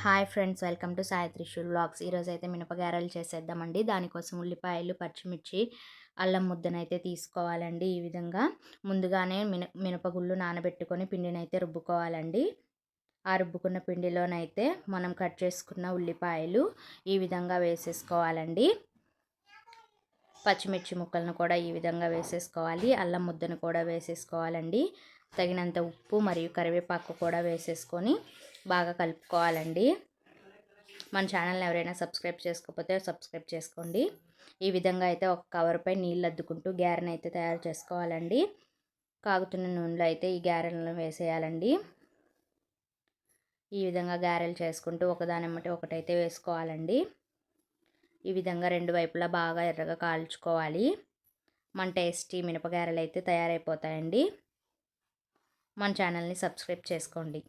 Hi friends, welcome to Sai Trishul vlogs. ఈరోజు అయితే మినపగారెలు చేసేద్దామండి. దానికోసం ఉల్లిపాయలు, పచ్చిమిర్చి, అల్లం ముద్దనైతే తీసుకోవాలండి. ఈ విధంగా ముందుగానే మినపగుళ్ళు నానబెట్టుకొని పిండినైతే రుబ్బుకోవాలండి. ఆ రుబ్బుకున్న పిండిలోనైతే మనం కట్ చేసుకున్న ఉల్లిపాయలు ఈ విధంగా వేసేసుకోవాలండి. పచ్చిమిర్చి ముక్కలను కూడా ఈ విధంగా వేసేసుకోవాలి. అల్లం ముద్దను కూడా వేసేసుకోవాలండి. తగినంత ఉప్పు మరియు కరివేపాకు కూడా వేసేసుకొని బాగా కలుపుకోవాలండి. మన ఛానల్ని ఎవరైనా సబ్స్క్రైబ్ చేసుకోకపోతే సబ్స్క్రైబ్ చేసుకోండి. ఈ విధంగా అయితే ఒక కవర్పై నీళ్ళు అద్దుకుంటూ గారెను అయితే తయారు చేసుకోవాలండి. కాగుతున్న నూనెలో అయితే ఈ గారెలను వేసేయాలండి. ఈ విధంగా గారెలు చేసుకుంటూ ఒకదానెమ్మటి ఒకటైతే వేసుకోవాలండి. ఈ విధంగా రెండు వైపులా బాగా ఎర్రగా కాల్చుకోవాలి. మన టేస్టీ మినపగారెలు అయితే తయారైపోతాయండి. మన ఛానల్ని సబ్స్క్రైబ్ చేసుకోండి.